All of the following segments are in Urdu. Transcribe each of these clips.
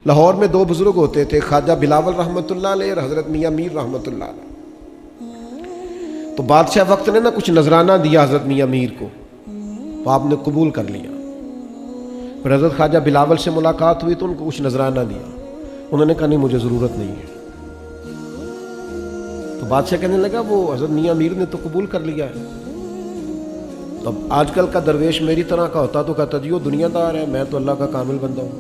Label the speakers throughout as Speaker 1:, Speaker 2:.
Speaker 1: لاہور میں دو بزرگ ہوتے تھے، خواجہ بلاول رحمۃ اللہ علیہ اور حضرت میاں میر رحمۃ اللہ علیہ۔ تو بادشاہ وقت نے نا کچھ نذرانہ دیا حضرت میاں میر کو، تو آپ نے قبول کر لیا۔ پھر حضرت خواجہ بلاول سے ملاقات ہوئی تو ان کو کچھ نذرانہ دیا، انہوں نے کہا نہیں مجھے ضرورت نہیں ہے۔ تو بادشاہ کہنے لگا وہ حضرت میاں میر نے تو قبول کر لیا ہے۔ تو آج کل کا درویش میری طرح کا ہوتا تو کہتا جی وہ دنیا دار ہے، میں تو اللہ کا کامل بندہ ہوں،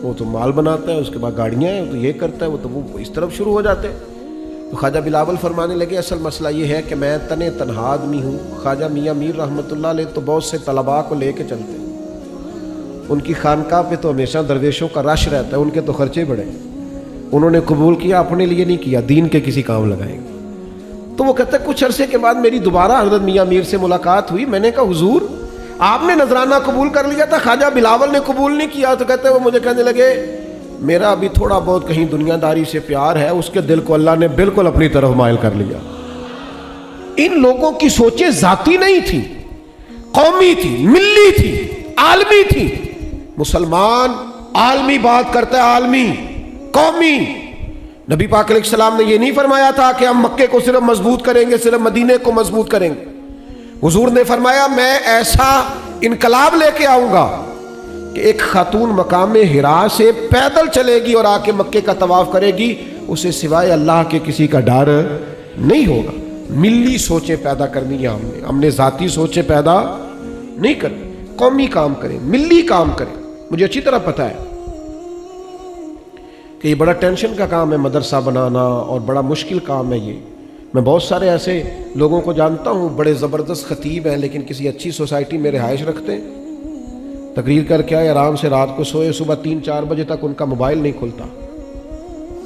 Speaker 1: وہ تو مال بناتا ہے، اس کے بعد گاڑیاں ہیں، وہ تو یہ کرتا ہے، وہ اس طرف شروع ہو جاتے۔ تو خواجہ بلاول فرمانے لگے اصل مسئلہ یہ ہے کہ میں تنہا آدمی ہوں، خواجہ میاں میر رحمۃ اللہ علیہ تو بہت سے طلباء کو لے کے چلتے ہیں، ان کی خانقاہ پہ تو ہمیشہ درویشوں کا رش رہتا ہے، ان کے تو خرچے بڑھے، انہوں نے قبول کیا، اپنے لیے نہیں کیا، دین کے کسی کام لگائیں گے۔ تو وہ کہتا ہے کچھ عرصے کے بعد میری دوبارہ حضرت میاں میر سے ملاقات ہوئی، میں نے کہا حضور آپ نے نذرانہ قبول کر لیا تھا، خواجہ بلاول نے قبول نہیں کیا۔ تو کہتے ہیں وہ مجھے کہنے لگے میرا ابھی تھوڑا بہت کہیں دنیا داری سے پیار ہے، اس کے دل کو اللہ نے بالکل اپنی طرف مائل کر لیا۔ ان لوگوں کی سوچیں ذاتی نہیں تھی، قومی تھی، ملی تھی، عالمی تھی۔ مسلمان عالمی بات کرتا ہے، عالمی، قومی۔ نبی پاک علیہ السلام نے یہ نہیں فرمایا تھا کہ ہم مکے کو صرف مضبوط کریں گے، صرف مدینے کو مضبوط کریں گے۔ حضور نے فرمایا میں ایسا انقلاب لے کے آؤں گا کہ ایک خاتون مقام حرا سے پیدل چلے گی اور آ کے مکے کا طواف کرے گی، اسے سوائے اللہ کے کسی کا ڈر نہیں ہوگا۔ ملی سوچیں پیدا کرنی ہے ہم نے ذاتی سوچیں پیدا نہیں کرنی، قومی کام کریں، ملی کام کریں۔ مجھے اچھی طرح پتہ ہے کہ یہ بڑا ٹینشن کا کام ہے مدرسہ بنانا، اور بڑا مشکل کام ہے یہ۔ میں بہت سارے ایسے لوگوں کو جانتا ہوں بڑے زبردست خطیب ہیں، لیکن کسی اچھی سوسائٹی میں رہائش رکھتے ہیں، تقریر کر کے آئے، آرام سے رات کو سوئے، صبح 3-4 بجے تک ان کا موبائل نہیں کھلتا۔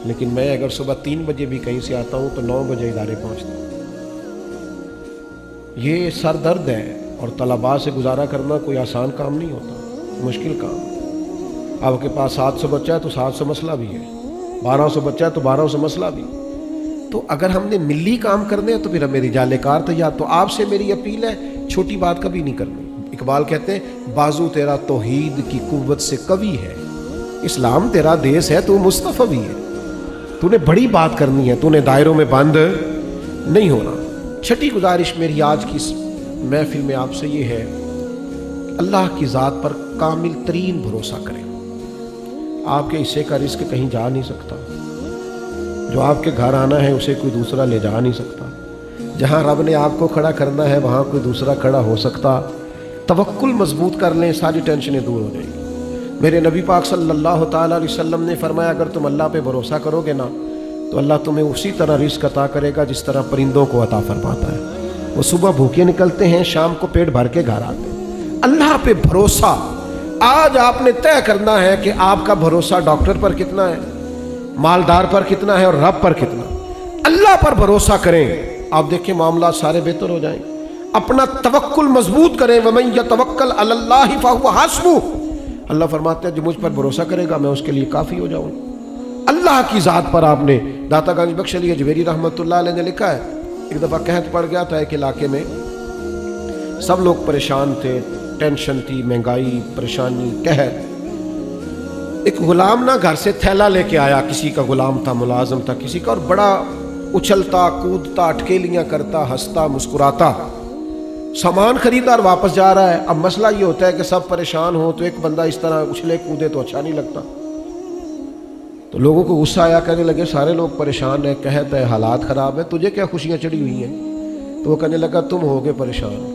Speaker 1: لیکن میں اگر صبح 3 بجے بھی کہیں سے آتا ہوں تو 9 بجے ادارے پہنچتا ہوں۔ یہ سر درد ہے، اور طلباء سے گزارا کرنا کوئی آسان کام نہیں ہوتا، مشکل کام۔ آپ کے پاس 700 بچہ ہے تو 700 مسئلہ بھی ہے، 1200 بچہ ہے تو 1200 مسئلہ بھی۔ تو اگر ہم نے ملی کام کرنے ہیں تو پھر ہمیں رجال کار تیار۔ تو آپ سے میری اپیل ہے چھوٹی بات کبھی نہیں کرنی۔ اقبال کہتے ہیں بازو تیرا توحید کی قوت سے قوی ہے، اسلام تیرا دیس ہے، تو مصطفی ہے، تو نے بڑی بات کرنی ہے، تو نے دائروں میں بند نہیں ہونا۔ چھٹی گزارش میری آج کی محفل میں آپ سے یہ ہے کہ اللہ کی ذات پر کامل ترین بھروسہ کریں۔ آپ کے حصے کا رزق کہیں جا نہیں سکتا، جو آپ کے گھر آنا ہے اسے کوئی دوسرا لے جا نہیں سکتا، جہاں رب نے آپ کو کھڑا کرنا ہے وہاں کوئی دوسرا کھڑا ہو سکتا۔ توکل مضبوط کر لیں، ساری ٹینشنیں دور ہو جائیں گی۔ میرے نبی پاک صلی اللہ تعالیٰ علیہ وسلم نے فرمایا اگر تم اللہ پہ بھروسہ کرو گے نا تو اللہ تمہیں اسی طرح رزق عطا کرے گا جس طرح پرندوں کو عطا فرماتا ہے۔ وہ صبح بھوکے نکلتے ہیں، شام کو پیٹ بھر کے گھر آتے ہیں۔ اللہ پہ بھروسہ، آج آپ نے طے کرنا ہے کہ آپ کا بھروسہ ڈاکٹر پر کتنا ہے، مالدار پر کتنا ہے، اور رب پر کتنا۔ اللہ پر بھروسہ کریں، آپ دیکھیں معاملات سارے بہتر ہو جائیں۔ اپنا توکل مضبوط کریں، وَمَن يَتَوَكَّلْ عَلَى اللَّهِ فَهُوَ حَسْبُهُ۔ اللہ فرماتے ہیں جو مجھ پر بھروسہ کرے گا میں اس کے لیے کافی ہو جاؤں۔ اللہ کی ذات پر آپ نے، داتا گنج بخش علی اجمیری رحمۃ اللہ علیہ نے لکھا ہے، ایک دفعہ قحط پڑ گیا تھا ایک علاقے میں، سب لوگ پریشان تھے، ٹینشن تھی، مہنگائی، پریشانی، قحط۔ ایک غلام نا گھر سے تھیلا لے کے آیا، کسی کا غلام تھا، ملازم تھا کسی کا، اور بڑا اچھلتا کودتا، اٹکیلیاں کرتا، ہنستا مسکراتا، سامان خریدا اور واپس جا رہا ہے۔ اب مسئلہ یہ ہوتا ہے کہ سب پریشان ہو تو ایک بندہ اس طرح اچھلے کودے تو اچھا نہیں لگتا۔ تو لوگوں کو غصہ آیا، کہنے لگے سارے لوگ پریشان ہیں، قحط ہے، حالات خراب ہے، تجھے کیا خوشیاں چڑھی ہوئی ہیں؟ تو وہ کہنے لگا تم ہوگے پریشان،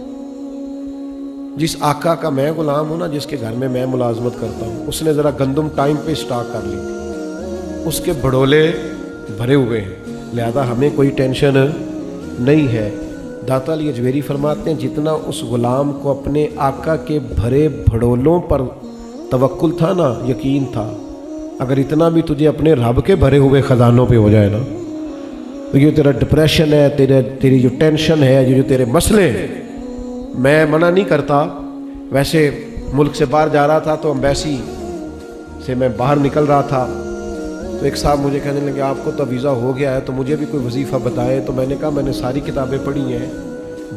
Speaker 1: جس آقا کا میں غلام ہوں نا، جس کے گھر میں میں ملازمت کرتا ہوں، اس نے ذرا گندم ٹائم پہ سٹاک کر لی تھی، اس کے بھڑولے بھرے ہوئے ہیں، لہذا ہمیں کوئی ٹینشن نہیں ہے۔ داتا علی اجمیری فرماتے ہیں جتنا اس غلام کو اپنے آقا کے بھرے بھڑولوں پر توکل تھا نا، یقین تھا، اگر اتنا بھی تجھے اپنے رب کے بھرے ہوئے خزانوں پہ ہو جائے نا، تو یہ تیرا ڈپریشن ہے، تیری جو ٹینشن ہے، جو تیرے مسئلے، میں منع نہیں کرتا۔ ویسے ملک سے باہر جا رہا تھا تو امبیسی سے میں باہر نکل رہا تھا، تو ایک صاحب مجھے کہنے لگے آپ کو تو ویزا ہو گیا ہے تو مجھے بھی کوئی وظیفہ بتائے۔ تو میں نے کہا میں نے ساری کتابیں پڑھی ہیں،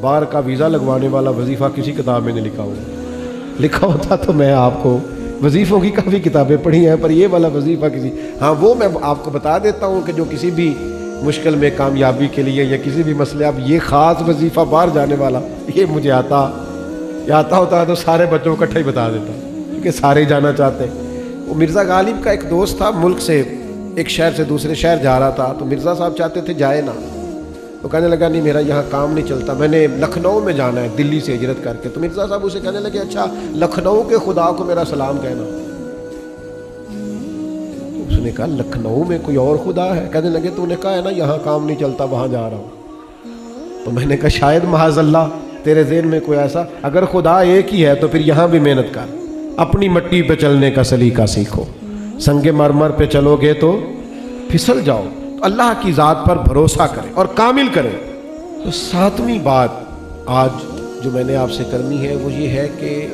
Speaker 1: باہر کا ویزا لگوانے والا وظیفہ کسی کتاب میں نہیں لکھا ہوا، لکھا ہوتا تو میں آپ کو وظیفوں کی کافی کتابیں پڑھی ہیں، پر یہ والا وظیفہ کسی، ہاں وہ میں آپ کو بتا دیتا ہوں کہ جو کسی بھی مشکل میں کامیابی کے لیے یا کسی بھی مسئلے، اب یہ خاص وظیفہ باہر جانے والا یہ مجھے آتا ہوتا تو سارے بچوں کو اکٹھا ہی بتا دیتا، کیونکہ سارے جانا چاہتے ہیں۔ وہ مرزا غالب کا ایک دوست تھا، ملک سے ایک شہر سے دوسرے شہر جا رہا تھا، تو مرزا صاحب چاہتے تھے جائے نا، تو کہنے لگا نہیں میرا یہاں کام نہیں چلتا، میں نے لکھنؤ میں جانا ہے دلی سے ہجرت کر کے۔ تو مرزا صاحب اسے کہنے لگے اچھا لکھنؤ کے خدا کو میرا سلام کہنا۔ تو اس نے کہا لکھنؤ میں کوئی اور خدا ہے؟ کہنے لگے تو نے کہا ہے نا یہاں کام نہیں چلتا وہاں جا رہا ہوں۔ تو میں نے کہا شاید معاذ اللہ تیرے ذہن میں کوئی ایسا، اگر خدا ایک ہی ہے تو پھر یہاں بھی محنت کر، اپنی مٹی پہ چلنے کا سلیقہ سیکھو، سنگ مرمر پہ چلو گے تو پھسل جاؤ، تو اللہ کی ذات پر بھروسہ کریں اور کامل کریں۔ تو ساتویں بات آج جو میں نے آپ سے کرنی ہے وہ یہ ہے کہ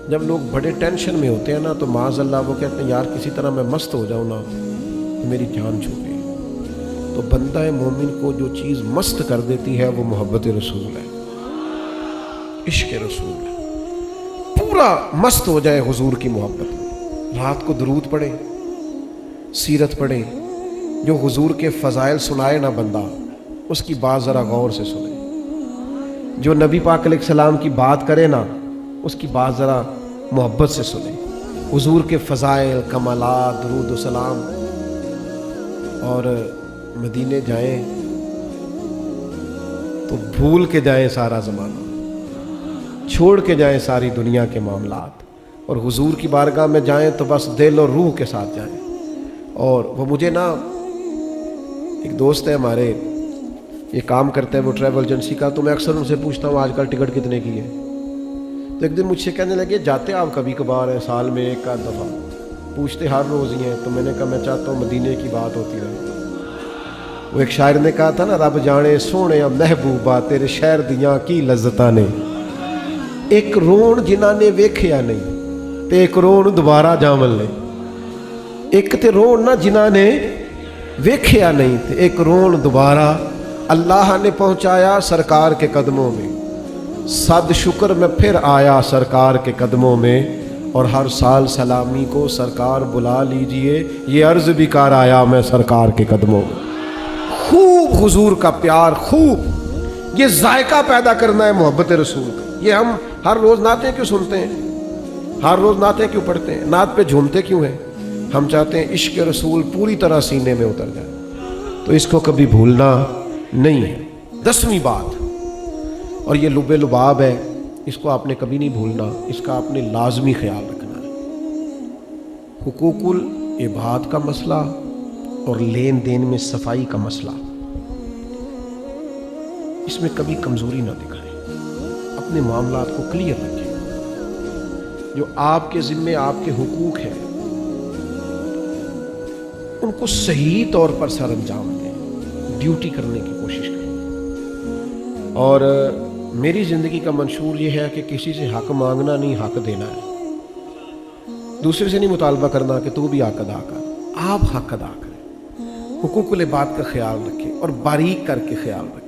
Speaker 1: جب لوگ بڑے ٹینشن میں ہوتے ہیں نا تو معاذ اللہ وہ کہتے ہیں یار کسی طرح میں مست ہو جاؤں نا میری جان چھوٹے۔ تو بندہ مومن کو جو چیز مست کر دیتی ہے وہ محبت رسول ہے، عشق رسول ہے، پورا مست ہو جائے حضور کی محبت میں۔ رات کو درود پڑھے، سیرت پڑھے، جو حضور کے فضائل سنائے نا بندہ اس کی بات ذرا غور سے سنے، جو نبی پاک علیہ السلام کی بات کرے نا اس کی بات ذرا محبت سے سنے، حضور کے فضائل، کمالات، درود و سلام، اور مدینے جائیں تو بھول کے جائیں سارا زمانہ، چھوڑ کے جائیں ساری دنیا کے معاملات، اور حضور کی بارگاہ میں جائیں تو بس دل اور روح کے ساتھ جائیں۔ اور وہ مجھے نا ایک دوست ہے ہمارے، یہ کام کرتے ہیں وہ ٹریول ایجنسی کا، تو میں اکثر ان سے پوچھتا ہوں آج کل ٹکٹ کتنے کی ہے؟ تو ایک دن مجھ سے کہنے لگے جاتے آپ کبھی کبھار ہیں سال میں ایک آدھ دفعہ؟ پوچھتے ہر روز ہی ہیں۔ تو میں نے کہا میں چاہتا ہوں مدینے کی بات ہوتی رہے۔ وہ ایک شاعر نے کہا تھا نا رب جانے سونے محبوبہ تیرے شہر دیاں کی لذتاں نے، ایک رون جنہاں نے ویکھیا نہیں تے ایک رون دوبارہ جامل نے، ایک تے رون نہ جنہاں نے ویکھیا نہیں تے ایک رون دوبارہ اللہ نے پہنچایا سرکار کے قدموں میں، صد شکر میں پھر آیا سرکار کے قدموں میں، اور ہر سال سلامی کو سرکار بلا لیجئے، یہ عرض بھی کر آیا میں سرکار کے قدموں میں۔ خوب حضور کا پیار، خوب یہ ذائقہ پیدا کرنا ہے محبت رسول کا۔ یہ ہم ہر روز نعتیں کیوں سنتے ہیں، ہر روز نعتیں کیوں پڑھتے ہیں، نعت پہ جھومتے کیوں ہیں؟ ہم چاہتے ہیں عشق رسول پوری طرح سینے میں اتر جائے، تو اس کو کبھی بھولنا نہیں ہے۔ 10ویں بات، اور یہ لب لباب ہے، اس کو آپ نے کبھی نہیں بھولنا، اس کا آپ نے لازمی خیال رکھنا ہے۔ حقوق العباد کا مسئلہ اور لین دین میں صفائی کا مسئلہ، اس میں کبھی کمزوری نہ دکھائیں، اپنے معاملات کو کلیئر رکھیں۔ جو آپ کے ذمے آپ کے حقوق ہیں ان کو صحیح طور پر سر انجام دیں، ڈیوٹی کرنے کی کوشش کریں۔ اور میری زندگی کا منشور یہ ہے کہ کسی سے حق مانگنا نہیں، حق دینا ہے۔ دوسرے سے نہیں مطالبہ کرنا کہ تو بھی حق ادا کر، آپ حق ادا کریں، حقوق العباد کا خیال رکھیں اور باریک کر کے خیال رکھیں۔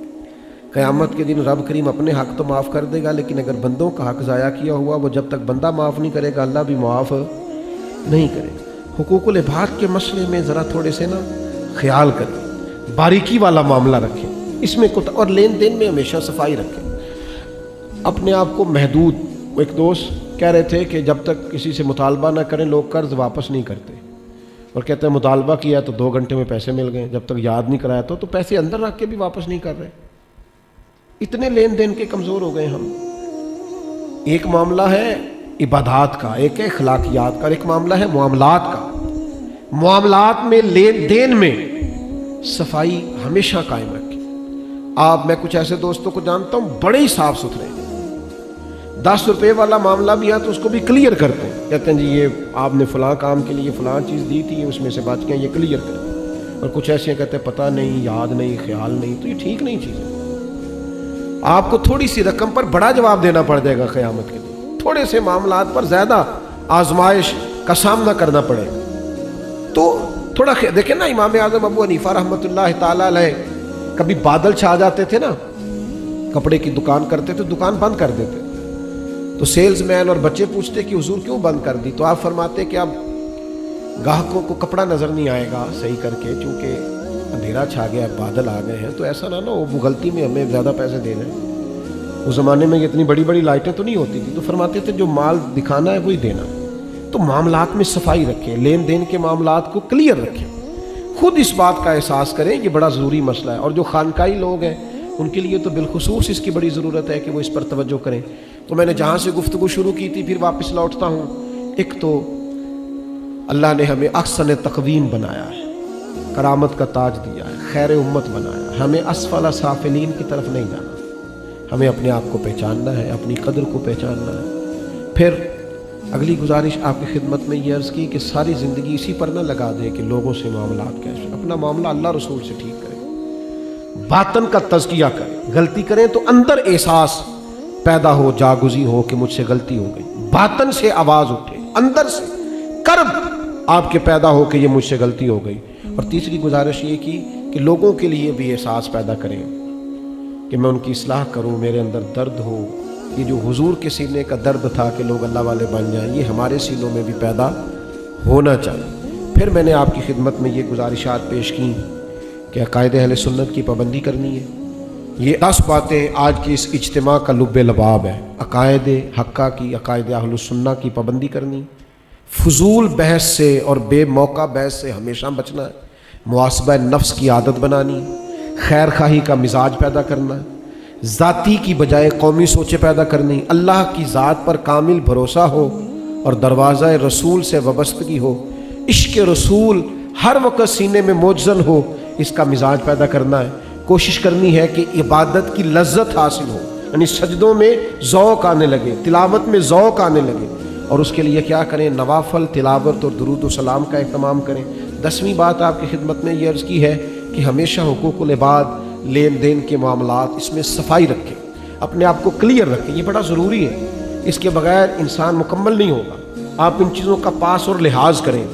Speaker 1: قیامت کے دن رب کریم اپنے حق تو معاف کر دے گا، لیکن اگر بندوں کا حق ضائع کیا ہوا وہ جب تک بندہ معاف نہیں کرے گا اللہ بھی معاف نہیں کرے گا۔ حقوق العباد کے مسئلے میں ذرا تھوڑے سے نا خیال کریں، باریکی والا معاملہ رکھیں، اس میں اور لین دین میں ہمیشہ صفائی رکھیں، اپنے آپ کو محدود۔ ایک دوست کہہ رہے تھے کہ جب تک کسی سے مطالبہ نہ کریں لوگ قرض واپس نہیں کرتے، اور کہتے ہیں مطالبہ کیا تو 2 گھنٹے میں پیسے مل گئے، جب تک یاد نہیں کرایا تو پیسے اندر رکھ کے بھی واپس نہیں کر رہے۔ اتنے لین دین کے کمزور ہو گئے ہم۔ ایک معاملہ ہے عبادات کا، ایک ہے اخلاقیات کا، اور ایک معاملہ ہے معاملات کا۔ معاملات میں لین دین میں صفائی ہمیشہ قائم رکھیں۔ میں کچھ ایسے دوستوں کو جانتا ہوں بڑے ہی صاف ستھرے ہیں، 10 روپے والا معاملہ بھی ہے تو اس کو بھی کلیئر کرتے ہیں، کہتے ہیں جی یہ آپ نے فلاں کام کے لیے فلاں چیز دی تھی اس میں سے بچ گئے، یہ کلیئر کریں۔ اور کچھ ایسے کہتے ہیں پتہ نہیں، یاد نہیں، خیال نہیں، تو یہ ٹھیک نہیں چیز ہے۔ آپ کو تھوڑی سی رقم پر بڑا جواب دینا پڑ جائے گا قیامت کے دن، تھوڑے سے معاملات پر زیادہ آزمائش کا سامنا کرنا پڑے گا۔ تو تھوڑا دیکھیں نا امام اعظم ابو حنیفہ رحمۃ اللہ تعالی علیہ، کبھی بادل چھا جاتے تھے نا، کپڑے کی دکان کرتے تھے، دکان بند کر دیتے، تو سیلز مین اور بچے پوچھتے کہ حضور کیوں بند کر دی؟ تو آپ فرماتے کہ اب گاہکوں کو کپڑا نظر نہیں آئے گا صحیح کر کے، چونکہ اندھیرا چھا گیا، بادل آ گئے ہیں، تو ایسا نہ وہ غلطی میں ہمیں زیادہ پیسے دے رہے ہیں۔ اس زمانے میں اتنی بڑی بڑی لائٹیں تو نہیں ہوتی تھی، تو فرماتے تھے جو مال دکھانا ہے وہی دینا۔ تو معاملات میں صفائی رکھیں، لین دین کے معاملات کو کلیئر رکھیں، خود اس بات کا احساس کریں، یہ بڑا ضروری مسئلہ ہے۔ اور جو خانقاہی لوگ ہیں ان کے لیے تو بالخصوص اس کی بڑی ضرورت ہے کہ وہ اس پر توجہ کریں۔ تو میں نے جہاں سے گفتگو شروع کی تھی پھر واپس لوٹتا ہوں۔ ایک تو اللہ نے ہمیں احسن تقویم بنایا ہے، کرامت کا تاج دیا ہے، خیر امت بنایا ہے، ہمیں اسفل سافلین کی طرف نہیں جانا، ہمیں اپنے آپ کو پہچاننا ہے، اپنی قدر کو پہچاننا ہے۔ پھر اگلی گزارش آپ کی خدمت میں یہ عرض کی کہ ساری زندگی اسی پر نہ لگا دیں کہ لوگوں سے معاملات کیسے، اپنا معاملہ اللہ رسول سے ٹھیک کریں، باطن کا تزکیہ کریں، غلطی کریں تو اندر احساس پیدا ہو، جاگزی ہو کہ مجھ سے غلطی ہو گئی، باطن سے آواز اٹھے، اندر سے کرب آپ کے پیدا ہو کہ یہ مجھ سے غلطی ہو گئی۔ اور تیسری گزارش یہ کی کہ لوگوں کے لیے بھی احساس پیدا کریں کہ میں ان کی اصلاح کروں، میرے اندر درد ہو، یہ جو حضور کے سینے کا درد تھا کہ لوگ اللہ والے بن جائیں، یہ ہمارے سینوں میں بھی پیدا ہونا چاہیے۔ پھر میں نے آپ کی خدمت میں یہ گزارشات پیش کی کہ عقائد اہل سنت کی پابندی کرنی ہے۔ یہ 10 باتیں آج کی اس اجتماع کا لب لباب ہے۔ عقائد حقہ کی، عقائد اہل السنہ کی پابندی کرنی، فضول بحث سے اور بے موقع بحث سے ہمیشہ بچنا ہے، محاسبہ نفس کی عادت بنانی، خیر خواہی کا مزاج پیدا کرنا، ذاتی کی بجائے قومی سوچیں پیدا کرنی، اللہ کی ذات پر کامل بھروسہ ہو اور دروازہ رسول سے وابستگی ہو، عشق رسول ہر وقت سینے میں موجزن ہو، اس کا مزاج پیدا کرنا ہے۔ کوشش کرنی ہے کہ عبادت کی لذت حاصل ہو، یعنی سجدوں میں ذوق آنے لگے، تلاوت میں ذوق آنے لگے، اور اس کے لیے کیا کریں؟ نوافل تلاوت اور درود و سلام کا اہتمام کریں۔ 10ویں بات آپ کی خدمت میں یہ عرض کی ہے کہ ہمیشہ حقوق العباد، لین دین کے معاملات، اس میں صفائی رکھیں، اپنے آپ کو کلیئر رکھیں، یہ بڑا ضروری ہے، اس کے بغیر انسان مکمل نہیں ہوگا۔ آپ ان چیزوں کا پاس اور لحاظ کریں۔